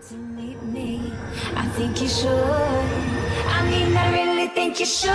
To meet me, I think you should. I mean, I really think you should.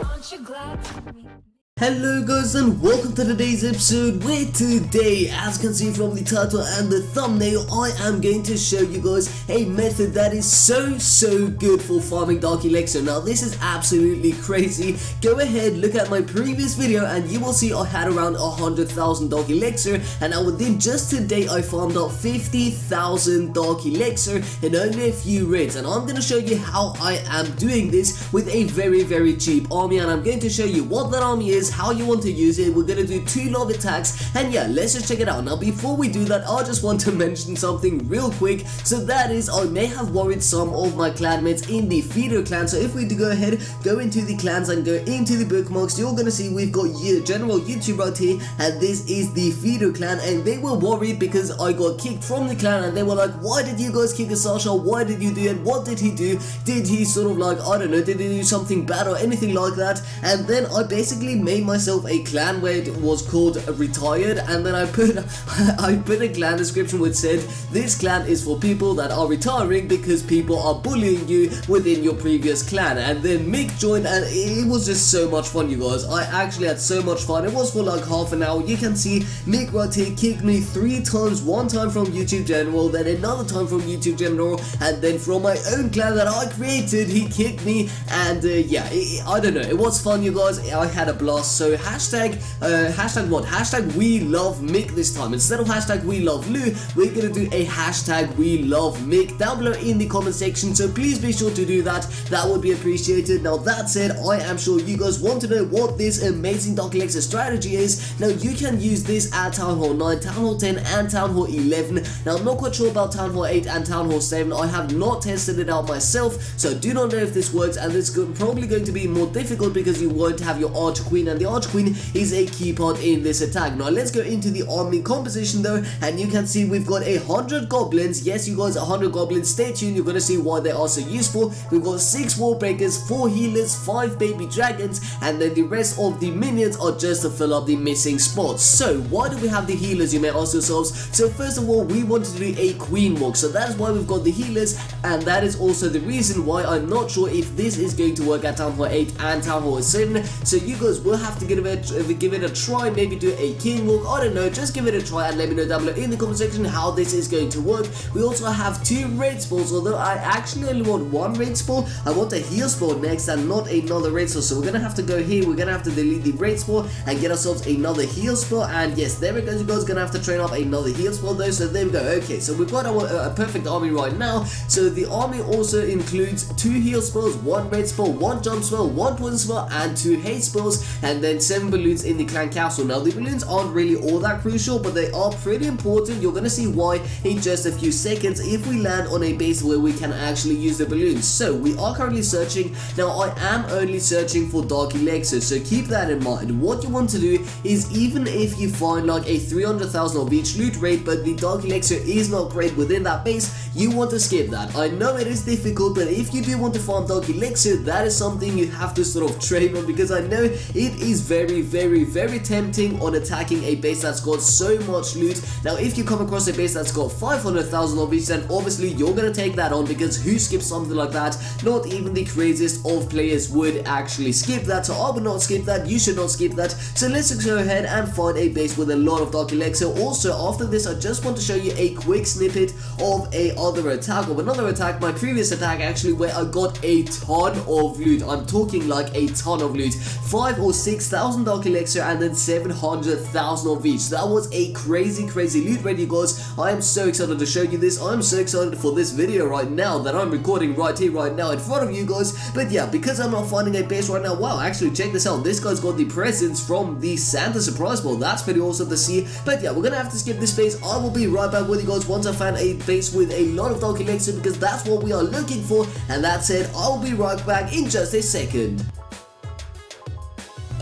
Aren't you glad to meet me? Hello guys and welcome to today's episode, where today, as you can see from the title and the thumbnail, I am going to show you guys a method that is so good for farming Dark Elixir. Now this is absolutely crazy. Go ahead, look at my previous video and you will see I had around 100,000 Dark Elixir, and now within just today I farmed up 50,000 Dark Elixir in only a few raids, and I'm going to show you how I am doing this with a very cheap army, and I'm going to show you what that army is, how you want to use it. We're gonna do 2 love attacks, and yeah, let's just check it out. Now before we do that, I just want to mention something real quick. So that is, I may have worried some of my clanmates in the feeder clan. So if we do go ahead, go into the clans and go into the bookmarks, you're gonna see we've got general YouTube right here, and this is the feeder clan. And they were worried because I got kicked from the clan, and they were like, why did you guys kick Asascha? Why did you do it? What did he do? Did he sort of like, I don't know, did he do something bad or anything like that? And then I basically made myself a clan where it was called Retired, and then I put a clan description which said this clan is for people that are retiring because people are bullying you within your previous clan. And then Mick joined, and it was just so much fun, you guys. I actually had so much fun. It was for like half an hour. You can see Mick right here kicked me 3 times, one time from YouTube General, then another time from YouTube General, and then from my own clan that I created he kicked me. And yeah, I don't know, it was fun, you guys. I had a blast. So hashtag we love Mick this time. Instead of hashtag we love Lou, we're gonna do a hashtag we love Mick down below in the comment section, so please be sure to do that. That would be appreciated. Now that said, I am sure you guys want to know what this amazing Dark Elixir strategy is. Now you can use this at Town Hall 9, Town Hall 10 and Town Hall 11. Now I'm not quite sure about Town Hall 8 and Town Hall 7. I have not tested it out myself, so I do not know if this works, and it's probably going to be more difficult because you won't have your Arch Queen, and the Arch Queen is a key part in this attack. Now let's go into the army composition though, and you can see we've got 100 goblins. Yes, you guys, 100 goblins. Stay tuned, you're gonna see why they are so useful. We've got 6 wall breakers, 4 healers, 5 baby dragons, and then the rest of the minions are just to fill up the missing spots. So why do we have the healers, you may ask yourselves? So first of all, we wanted to do a queen walk, so that is why we've got the healers, and that is also the reason why I'm not sure if this is going to work at Town Hall 8 and Town Hall 7. So you guys will have to give it a try, maybe do a king walk, I don't know, just give it a try and let me know down below in the comment section how this is going to work. We also have 2 raid spells, although I actually only want 1 raid spell. I want a heal spell next and not another raid spell, so we're gonna have to go here, we're gonna have to delete the raid spell and get ourselves another heal spell. And yes, there we go, you guys, gonna have to train up another heal spell though, so there we go. Okay, so we've got a perfect army right now. So the army also includes 2 heal spells, 1 raid spell, 1 jump spell, 1 poison spell and 2 haste spells, and then 7 balloons in the clan castle. Now the balloons aren't really all that crucial, but they are pretty important. You're gonna see why in just a few seconds if we land on a base where we can actually use the balloons. So we are currently searching. Now I am only searching for Dark Elixir, so keep that in mind. What you want to do is, even if you find like a 300,000 of each loot rate but the Dark Elixir is not great within that base, you want to skip that. I know it is difficult, but if you do want to farm Dark Elixir, that is something you have to sort of train on, because I know it is very tempting on attacking a base that's got so much loot. Now if you come across a base that's got 500,000 of each, then obviously you're gonna take that on, because who skips something like that? Not even the craziest of players would actually skip that, so I would not skip that. You should not skip that. So let's just go ahead and find a base with a lot of Dark Elixir. Also after this, I just want to show you a quick snippet of another attack, my previous attack actually, where I got a ton of loot. I'm talking like a ton of loot, 5,000 or 6,000 Dark Elixir and then 700,000 of each. That was a crazy loot rate, you guys. I am so excited to show you this. I'm so excited for this video right now that I'm recording right here right now in front of you guys. But yeah, because I'm not finding a base right now, wow, actually check this out. This guy's got the presents from the Santa surprise ball. That's pretty awesome to see. But yeah, we're gonna have to skip this base. I will be right back with you guys once I find a base with a lot of Dark Elixir, because that's what we are looking for. And that said, I'll be right back in just a second.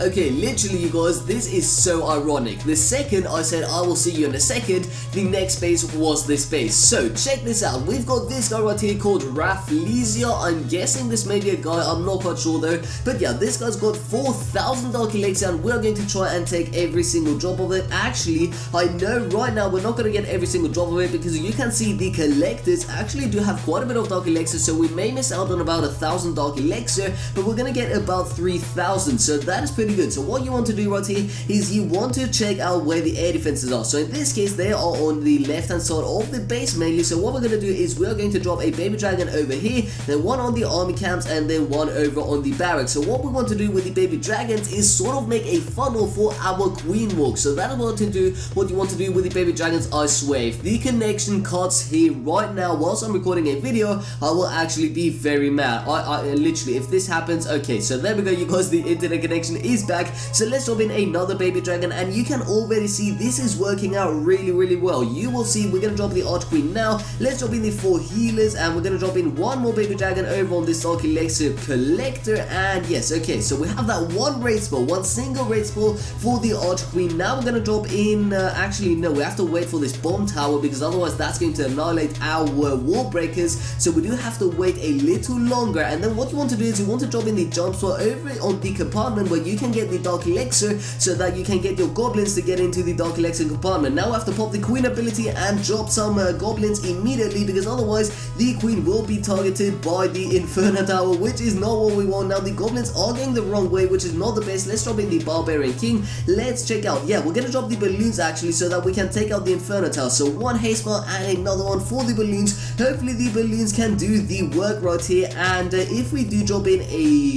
Okay, literally you guys, this is so ironic. The second I said I will see you in a second, the next base was this base. So check this out, we've got this guy right here called Th11. I'm guessing this may be a guy, I'm not quite sure though, but yeah, this guy's got 4,000 Dark Elixir and we're going to try and take every single drop of it. Actually, I know right now we're not going to get every single drop of it because you can see the collectors actually do have quite a bit of Dark Elixir, so we may miss out on about 1,000 Dark Elixir, but we're going to get about 3,000, so that is pretty good. So what you want to do right here is you want to check out where the air defenses are. So in this case, they are on the left hand side of the base mainly. So what we're going to do is we're going to drop a baby dragon over here, then one on the army camps, and then one over on the barracks. So what we want to do with the baby dragons is sort of make a funnel for our queen walk. So that is what you want to do with the baby dragons. I swear, if the connection cuts here right now whilst I'm recording a video, I will actually be very mad. I literally, if this happens, okay, so there we go you guys, the internet connection is back. So let's drop in another baby dragon, and you can already see this is working out really well. You will see we're gonna drop the arch queen now. Let's drop in the 4 healers, and we're gonna drop in one more baby dragon over on this Dark Elixir collector. And yes, okay, so we have that one raid spell, one single raid spell for the arch queen. Now we're gonna drop in actually no, we have to wait for this bomb tower because otherwise that's going to annihilate our wall breakers, so we do have to wait a little longer. And then what you want to do is you want to drop in the jump spell over on the compartment where you can get the Dark Elixir so that you can get your goblins to get into the Dark Elixir compartment. Now we have to pop the queen ability and drop some goblins immediately because otherwise the queen will be targeted by the Inferno Tower, which is not what we want. Now the goblins are going the wrong way, which is not the best. Let's drop in the Barbarian King. Let's check out, yeah, we're gonna drop the balloons actually so that we can take out the Inferno Tower. So one haste spell and another one for the balloons. Hopefully the balloons can do the work right here. And if we do drop in a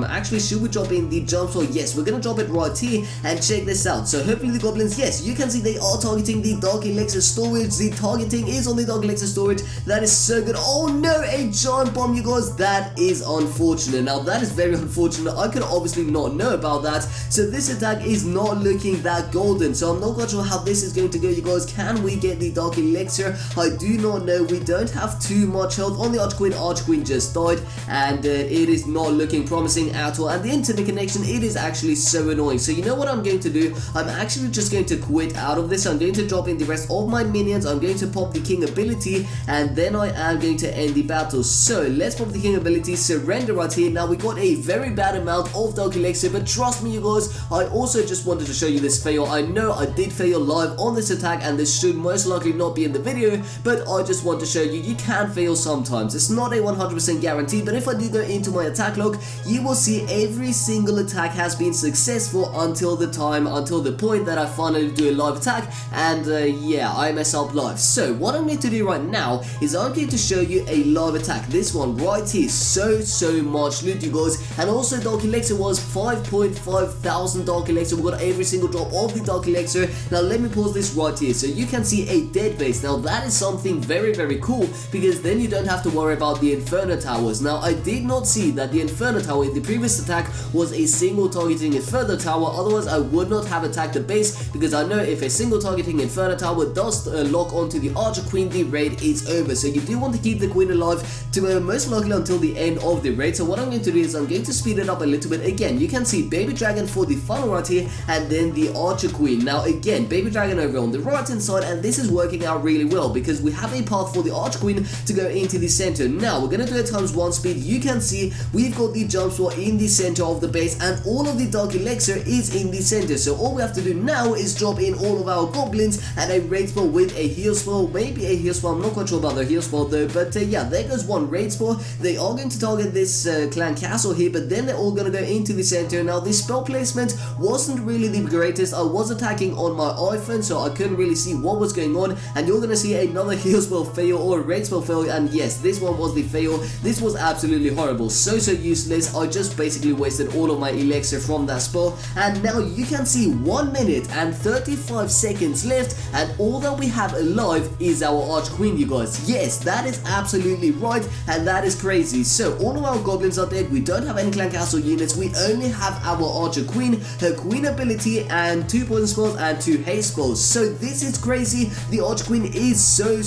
actually, should we drop in the jump spell? Yes, we're gonna drop it right here and check this out. So hopefully the goblins, yes, you can see they are targeting the Dark Elixir storage. The targeting is on the Dark Elixir storage. That is so good. Oh no, a giant bomb you guys, that is unfortunate. Now that is very unfortunate. I could obviously not know about that, so this attack is not looking that golden. So I'm not quite sure how this is going to go you guys. Can we get the Dark Elixir? I do not know. We don't have too much health on the Arch Queen just died, and it is not looking promising at all. And the internet connection, it is actually so annoying. So you know what I'm going to do? I'm actually just going to quit out of this. I'm going to drop in the rest of my minions. I'm going to pop the king ability, and then I am going to end the battle. So let's pop the king ability, surrender right here. Now we got a very bad amount of Dark Elixir, but trust me you guys, I also just wanted to show you this fail. I know I did fail live on this attack and this should most likely not be in the video, but I just want to show you can fail sometimes. It's not a 100% guarantee, but if I do go into my attack log, you will see every single attack has been successful until the point that I finally do a live attack, and yeah, I mess up live. So what I'm going to do right now is I'm going to show you a live attack. This one right here, so much loot you guys, and also Dark Elixir was 5.5 thousand Dark Elixir. We got every single drop of the Dark Elixir. Now let me pause this right here so you can see a dead base. Now that is something very cool because then you don't have to worry about the Inferno Towers. Now I did not see that the Inferno Tower in the previous attack was a single targeting Inferno Tower, otherwise I would not have attacked the base because I know if a single targeting Inferno Tower does lock onto the Archer Queen, the raid is over. So you do want to keep the Queen alive to most likely until the end of the raid. So what I'm going to do is I'm going to speed it up a little bit. Again, you can see Baby Dragon for the funnel right here and then the Archer Queen. Now again, Baby Dragon over on the right hand side, and this is working out really well because we have a path for the Archer Queen to go into the center. Now we're going to do it ×1 speed. You can see we've got the jump spot in the center of the base and all of the Dark Elixir is in the center. So all we have to do now is drop in all of our goblins and a raid spell with a heal spell, maybe a heal spell. I'm not quite sure about the heal spell though, but yeah, there goes one raid spell. They are going to target this clan castle here, but then they're all going to go into the center. Now this spell placement wasn't really the greatest. I was attacking on my iPhone, so I couldn't really see what was going on, and you're going to see another heal spell fail or a raid spell fail, and yes, this one was the fail. This was absolutely horrible, so useless. I just basically wasted all of my elixir from that spell, and now you can see 1 minute and 35 seconds left, and all that we have alive is our Arch Queen, you guys. Yes, that is absolutely right, and that is crazy. So all of our goblins are dead. We don't have any clan castle units. We only have our Archer Queen, her Queen ability, and 2 poison spells and 2 haste spells. So this is crazy. The Archer Queen is so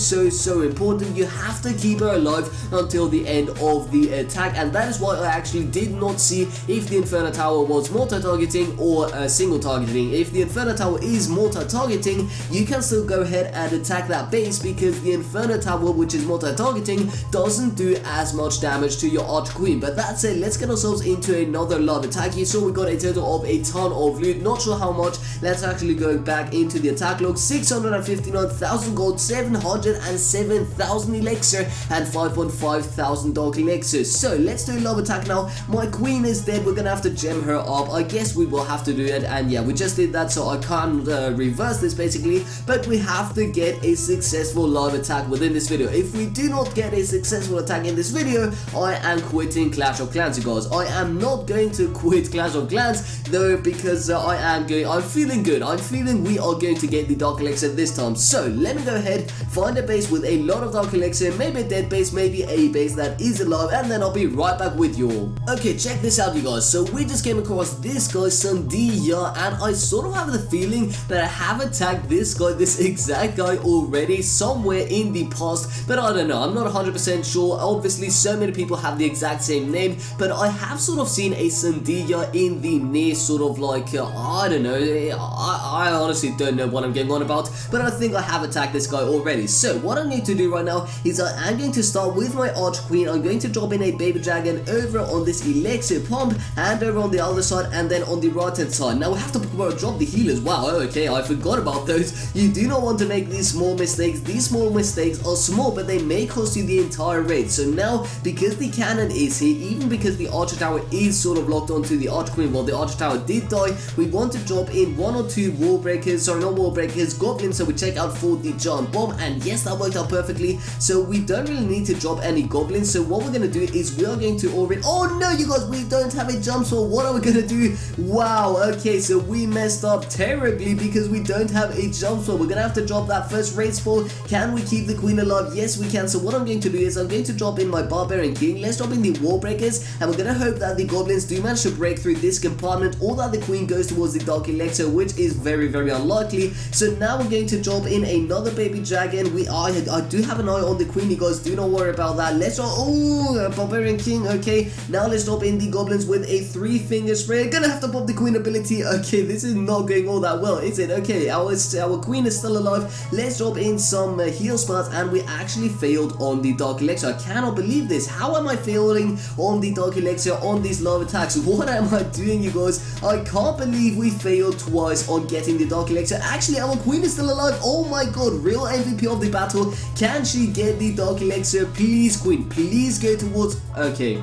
important. important. You have to keep her alive until the end of the attack, and that is why I actually did not see if the Inferno Tower was multi-targeting or single targeting. If the Inferno Tower is multi-targeting, you can still go ahead and attack that base, because the Inferno Tower, which is multi-targeting, doesn't do as much damage to your Arch Queen. But that said, let's get ourselves into another live attack. You saw we got a total of a ton of loot, not sure how much. Let's actually go back into the attack log. 659,000 gold, 707,000 elixir, and 5,500 Dark Elixir. So let's do a live attack now. My queen is dead, we're gonna have to gem her up. I guess we will have to do it, and yeah, we just did that, so I can't reverse this basically, but we have to get a successful live attack within this video. If we do not get a successful attack in this video, I am quitting Clash of Clans, you guys. I am not going to quit Clash of Clans though, because I'm feeling good. I'm feeling we are going to get the Dark Elixir this time. So let me go ahead, find a base with a lot of Dark Elixir, maybe a dead base, maybe a base that is alive, and then I'll be right back with you all. Okay, check this out, you guys. So we just came across this guy Sandia, and I sort of have the feeling that I have attacked this guy, this exact guy, already somewhere in the past, but I don't know. I'm not 100% sure. Obviously so many people have the exact same name, but I have sort of seen a Sandia in the near sort of like I don't know, I honestly don't know what I'm going on about, but I think I have attacked this guy already. So what I need to do right now is I am going to start with my Arch Queen. I'm going to drop in a baby dragon over on this elixir pump, and over on the other side, and then on the right hand side. Now we have to drop the healers. Wow, okay, I forgot about those. You do not want to make these small mistakes. These small mistakes are small, but they may cost you the entire raid. So now, because the cannon is here, even because the Archer Tower is sort of locked onto the Arch Queen, well, the Archer Tower did die, we want to drop in 1 or 2 wall breakers, sorry, not wall breakers, goblins, so we check out for the giant bomb, and yes, that worked out perfectly. So we don't really need to drop any goblins. So what we're going to do is we are going to already, oh no, you guys, we don't have a jump spell. What are we going to do? Wow, okay, so we messed up terribly because we don't have a jump spell. We're going to have to drop that first raid spell. Can we keep the queen alive? Yes, we can. So what I'm going to do is I'm going to drop in my barbarian king. Let's drop in the wall breakers, and we're going to hope that the goblins do manage to break through this compartment, or that the queen goes towards the Dark Elixir, which is very, very unlikely. So now we're going to drop in another baby dragon. I do have an eye on the queen, you guys, do not worry about that. Let's drop, oh, barbarian king. Okay, now let's drop in the goblins with a 3-finger spray. Gonna have to pop the queen ability. Okay, this is not going all that well, is it? Okay, our queen is still alive. Let's drop in some heal spots, and we actually failed on the Dark Elixir. I cannot believe this. How am I failing on the Dark Elixir on these live attacks? What am I doing, you guys? I can't believe we failed twice on getting the Dark Elixir. Actually, our queen is still alive. Oh my god, real MVP of the battle. Can she get the Dark Elixir? Please, queen, please go towards, okay.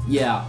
Yeah,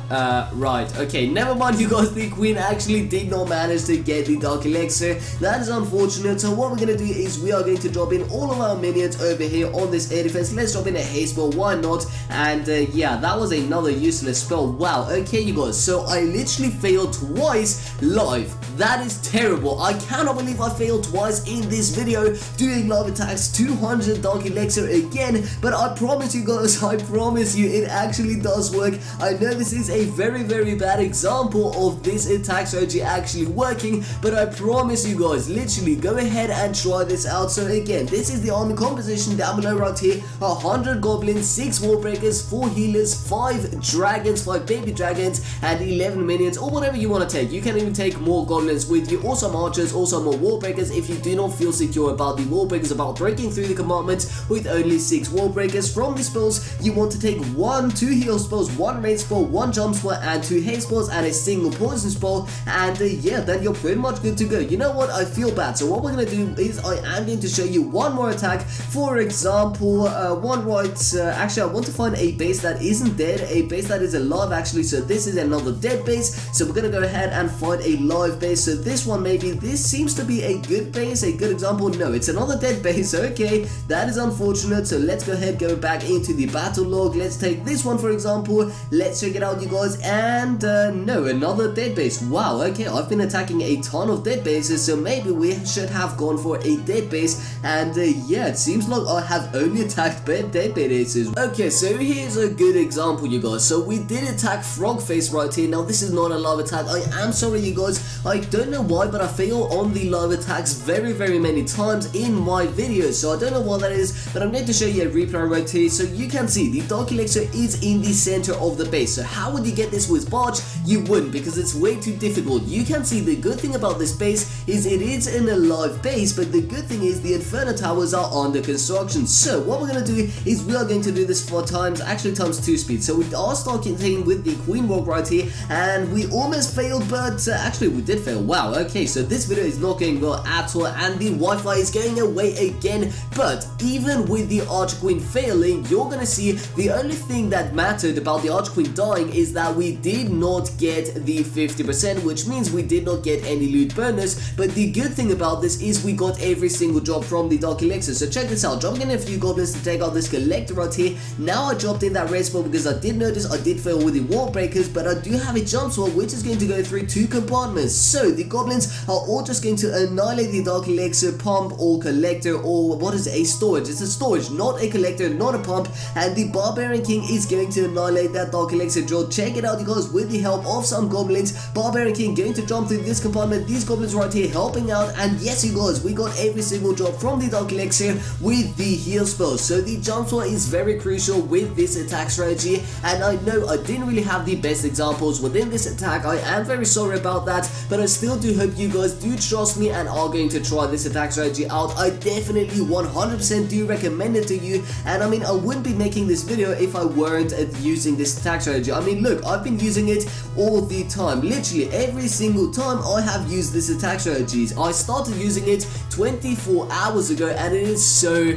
right, okay, never mind, you guys, the queen actually did not manage to get the Dark Elixir. That is unfortunate. So what we're going to do is we are going to drop in all of our minions over here on this air defense. Let's drop in a haste spell, why not? And yeah, that was another useless spell. Wow, okay, you guys, so I literally failed twice live. That is terrible. I cannot believe I failed twice in this video doing live attacks. 200 Dark Elixir again, but I promise you guys, I promise you, it actually does work. I know this is a very, very bad example of this attack strategy actually working, but I promise you guys, literally go ahead and try this out. So again, this is the army composition down below right here. 100 goblins, 6 wall breakers, 4 healers, 5 dragons, 5 baby dragons, and 11 minions, or whatever you want to take. You can even take more goblins with you, or some archers, or some more wall breakers if you do not feel secure about the wall breakers, about breaking through the compartment with only 6 wall breakers. From the spells, you want to take 2 heal spells, 1 raid spell, 1 jump spell, and 2 haste spells, and a single poison spell, and yeah, then you're pretty much good to go. You know what, I feel bad, so what we're going to do is I am going to show you one more attack. For example, actually I want to find a base that isn't dead, a base that is alive actually. So this is another dead base, so we're going to go ahead and find a live base. So this one, maybe this seems to be a good base, a good example. No, it's another dead base. Okay, that is unfortunate. So let's go ahead, go back into the battle log. Let's take this one for example. Let's check it out, you guys. And no, another dead base. Wow, okay, I've been attacking a ton of dead bases, so maybe we should have gone for a dead base. And yeah, it seems like I have only attacked dead bases. Okay, so here's a good example, you guys. So we did attack frog face right here. Now this is not a live attack. I am sorry, you guys. I don't know why, but I fail on the live attacks very many times in my videos. So I don't know what that is, but I'm going to show you a replay right here. So you can see the Dark Elixir is in the center of the base. So how would you get this with Barge? You wouldn't, because it's way too difficult. You can see the good thing about this base is it is an alive base, but the good thing is the Inferno towers are under construction. So what we're going to do is we are going to do this 4 times, actually times 2 speed. So we are starting with the Queen Walk right here, and we almost failed, but actually we did fail. Wow, okay, so this video is not going well at all, and the Wi-Fi is going away again. But even with the Archer Queen failing, you're gonna see the only thing that mattered about the Archer Queen dying is that we did not get the 50%, which means we did not get any loot bonus. But the good thing about this is we got every single drop from the Dark Elixir. So check this out, dropping in a few goblins to take out this collector right here. Now I dropped in that red spell because I did notice I did fail with the wall breakers, but I do have a jump sword which is going to go through 2 compartments. So the goblins are all just going to annihilate the Dark Elixir pump or collector, or what is it, a storage. It's a storage, not a collector, not a pump. And the Barbarian King is going to annihilate that Dark Elixir drill. Check it out, you guys, with the help of some goblins. Barbarian King going to jump through this compartment, these goblins right here helping out. And yes, you guys, we got every single drop from the Dark Elixir with the heal spell. So the jump sword is very crucial with this attack strategy, and I know I didn't really have the best examples within this attack. I am very sorry about that, but I still do hope you guys do trust me and are going to try this attack strategy out. I definitely 100% do recommend it to you, and I mean, I wouldn't be making this video if I weren't using this attack strategy. I mean, look, I've been using it all the time. Literally every single time I have used this attack strategy. I started using it 24 hours ago, and it is so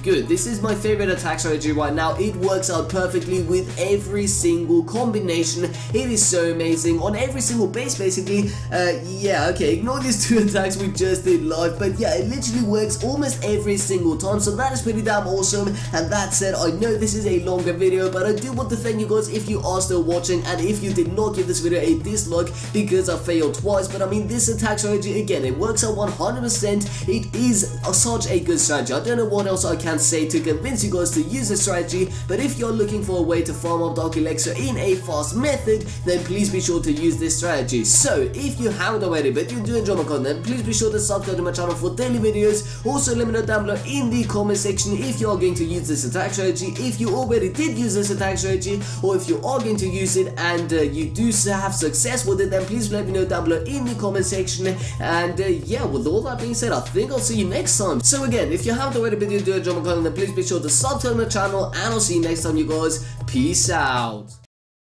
good. This is my favorite attack strategy right now. It works out perfectly with every single combination. It is so amazing on every single base, basically. Yeah, okay, ignore these 2 attacks we just did live, but yeah, it literally works almost every single time, so that is pretty damn awesome. And that said, I know this is a longer video, but I do want to thank you guys if you are still watching, and if you did not give this video a dislike because I failed twice. But I mean, this attack strategy, again, it works out 100%. It is such a good strategy. I don't know what else I can say to convince you guys to use this strategy, but if you're looking for a way to farm up Dark Elixir in a fast method, then please be sure to use this strategy. So if you haven't already, but you do enjoy my content, please be sure to subscribe to my channel for daily videos. Also, let me know down below in the comment section if you are going to use this attack strategy, if you already did use this attack strategy, or if you are going to use it and you do have success with it, then please let me know down below in the comment section. And yeah, with all that being said, I think I'll see you next time. So again, if you haven't already, but you do enjoy my content, then please be sure to subscribe to my channel, and I'll see you next time, you guys. Peace out.